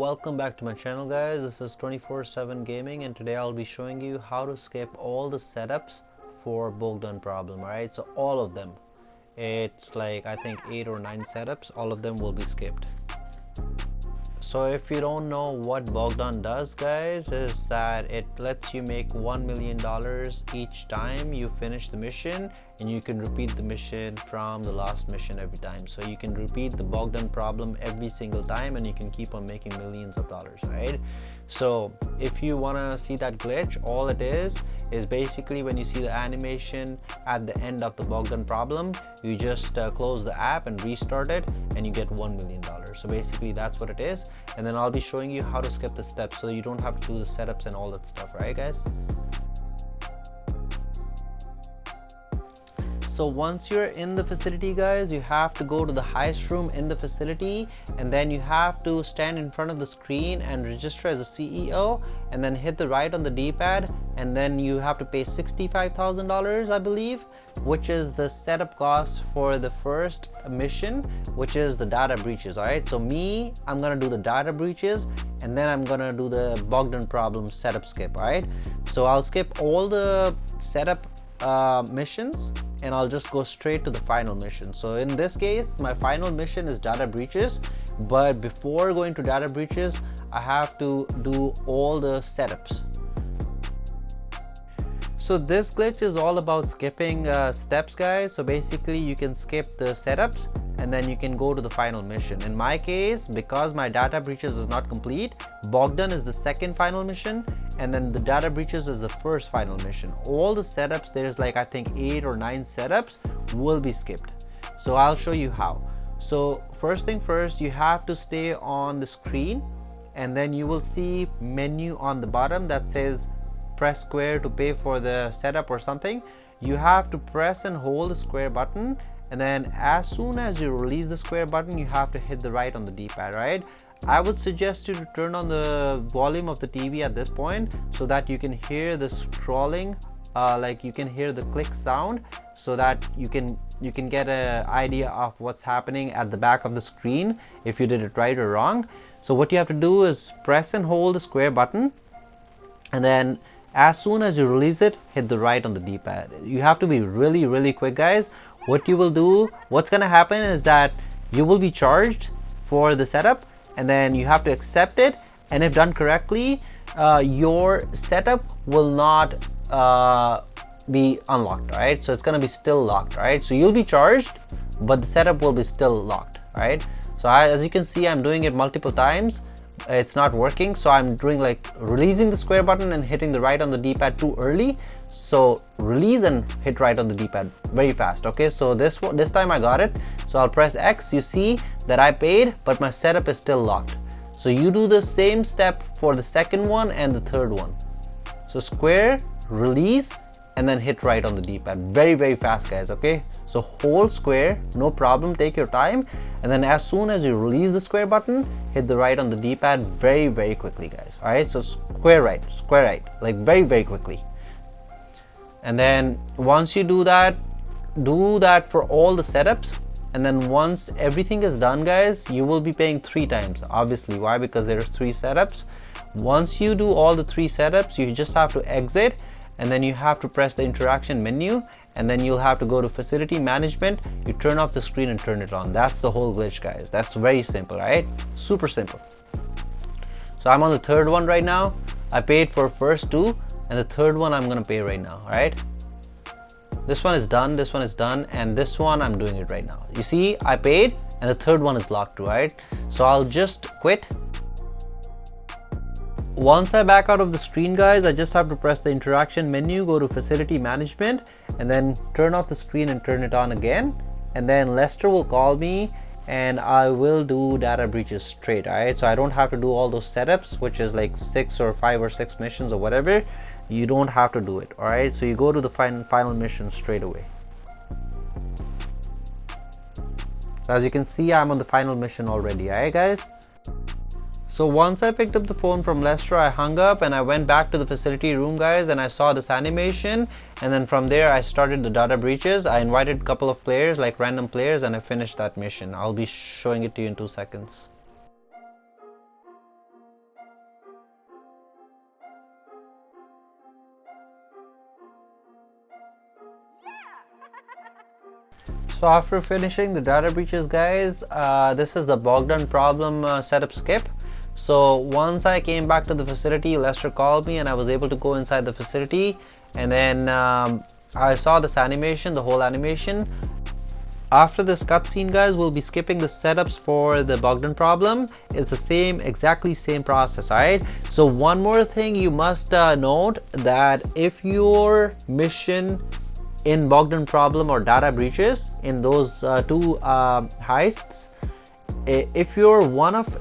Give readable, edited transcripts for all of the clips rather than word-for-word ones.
welcome back to my channel, guys. This is 24/7 Gaming, and today I'll be showing you how to skip all the setups for Bogdan problem. Alright, so all of them, it's like I think 8 or 9 setups, all of them will be skipped. So if you don't know what Bogdan does, guys, is that it lets you make $1 million each time you finish the mission, and you can repeat the mission from the last mission every time. So you can repeat the Bogdan problem every single time, and you can keep on making millions of dollars, right? So if you want to see that glitch, all it is basically when you see the animation at the end of the Bogdan problem, you just close the app and restart it, and you get $1 million. So basically that's what it is. And then I'll be showing you how to skip the steps so you don't have to do the setups and all that stuff, right guys? So once you're in the facility, guys, you have to go to the highest room in the facility, and then you have to stand in front of the screen and register as a CEO, and then hit the right on the D-pad, and then you have to pay $65,000, I believe, which is the setup cost for the first mission, which is the data breaches. All right, so I'm gonna do the data breaches, and then I'm gonna do the Bogdan problem setup skip. All right, so I'll skip all the setup missions, and I'll just go straight to the final mission. So in this case, my final mission is data breaches, but before going to data breaches, I have to do all the setups. So this glitch is all about skipping steps, guys. So basically you can skip the setups, and then you can go to the final mission. In my case, because my data breaches is not complete, Bogdan is the second final mission, and then the data breaches is the first final mission. All the setups, there's like I think 8 or 9 setups, will be skipped. So I'll show you how. So first thing first, you have to stay on the screen, and then you will see menu on the bottom that says press square to pay for the setup or something. You have to press and hold the square button, and then as soon as you release the square button, you have to hit the right on the D-pad, right? I would suggest you to turn on the volume of the TV at this point so that you can hear the scrolling, like you can hear the click sound, so that you can get an idea of what's happening at the back of the screen if you did it right or wrong. So what you have to do is press and hold the square button, and then as soon as you release it, hit the right on the D-pad. You have to be really quick, guys. What you will do, what's gonna happen is that you will be charged for the setup, and then you have to accept it, and if done correctly, your setup will not be unlocked, right? So it's gonna be still locked, right? So you'll be charged, but the setup will be still locked, right? So as you can see, I'm doing it multiple times. It's not working, so I'm doing like releasing the square button and hitting the right on the D-pad too early. So release and hit right on the D-pad very fast. Okay, so this time I got it. So I'll press X. You see that I paid, but my setup is still locked. So you do the same step for the second one and the third one. So square, release, and then hit right on the D-pad very fast, guys. Okay, so hold square, no problem, take your time, and then as soon as you release the square button, hit the right on the D-pad very quickly, guys. All right, so square right, like very quickly. And then once you do that for all the setups, and then once everything is done, guys, you will be paying 3 times. Obviously, why? Because there are 3 setups. Once you do all the 3 setups, you just have to exit, and then you have to press the interaction menu, and then you'll have to go to facility management. You turn off the screen and turn it on. That's the whole glitch, guys. That's very simple, right? Super simple. So I'm on the third one right now. I paid for first 2, and the third one I'm gonna pay right now. All right, this one is done, this one is done, and this one I'm doing it right now. You see, I paid, and the third one is locked, right? So I'll just quit. Once I back out of the screen, guys, I just have to press the interaction menu, go to facility management, and then turn off the screen and turn it on again. And then Lester will call me, and I will do data breaches straight. All right, so I don't have to do all those setups, which is like 6 or 5 or 6 missions or whatever. You don't have to do it. All right, so you go to the final mission straight away. As you can see, I'm on the final mission already. All right, guys. So once I picked up the phone from Lester, I hung up and I went back to the facility room, guys, and I saw this animation, and then from there I started the data breaches. I invited a couple of players, like random players, and I finished that mission. I'll be showing it to you in 2 seconds. So after finishing the data breaches, guys, this is the Bogdan problem setup skip. So once I came back to the facility, Lester called me and I was able to go inside the facility, and then I saw this animation, the whole animation. After this cutscene, guys, we'll be skipping the setups for the Bogdan problem. It's the same, exactly same process, alright? So one more thing you must note, that if your mission in Bogdan problem or data breaches, in those two heists, if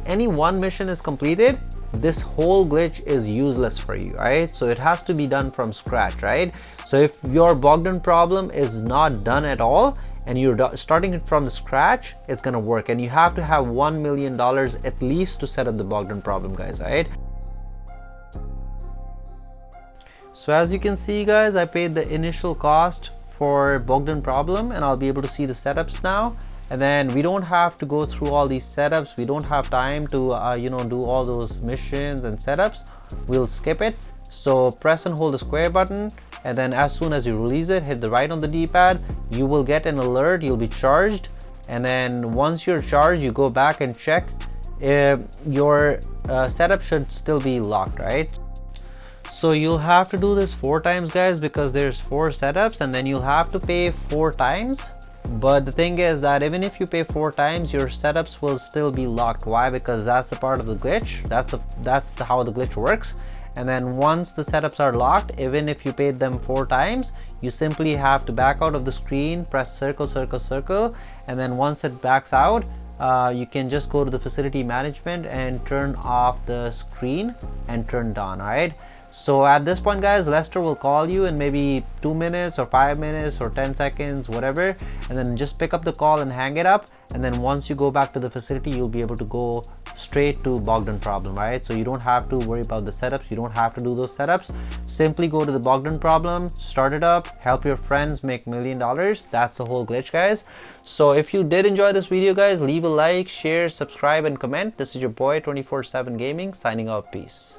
any one mission is completed, this whole glitch is useless for you, right? So it has to be done from scratch, right? So if your Bogdan problem is not done at all and you're starting it from the scratch, it's gonna work, and you have to have $1 million at least to set up the Bogdan problem, guys, right? So as you can see, guys, I paid the initial cost for Bogdan problem, and I'll be able to see the setups now. And then we don't have to go through all these setups. We don't have time to do all those missions and setups. We'll skip it. So press and hold the square button, and then as soon as you release it, hit the right on the D-pad. You will get an alert, you'll be charged, and then once you're charged, you go back and check if your setup should still be locked, right? So you'll have to do this 4 times, guys, because there's 4 setups, and then you'll have to pay 4 times. But the thing is that even if you pay 4 times, your setups will still be locked. Why? Because that's the part of the glitch. That's how the glitch works. And then once the setups are locked, even if you paid them 4 times, you simply have to back out of the screen, press circle, circle, circle, and then once it backs out, you can just go to the facility management and turn off the screen and turn it on. All right. So at this point, guys, Lester will call you in maybe 2 minutes or 5 minutes or 10 seconds, whatever, and then just pick up the call and hang it up. And then once you go back to the facility, you'll be able to go straight to Bogdan problem, right? So you don't have to worry about the setups. You don't have to do those setups. Simply go to the Bogdan problem, start it up, help your friends make $1 million. That's the whole glitch, guys. So if you did enjoy this video, guys, leave a like, share, subscribe, and comment. This is your boy 24/7 Gaming signing out. Peace.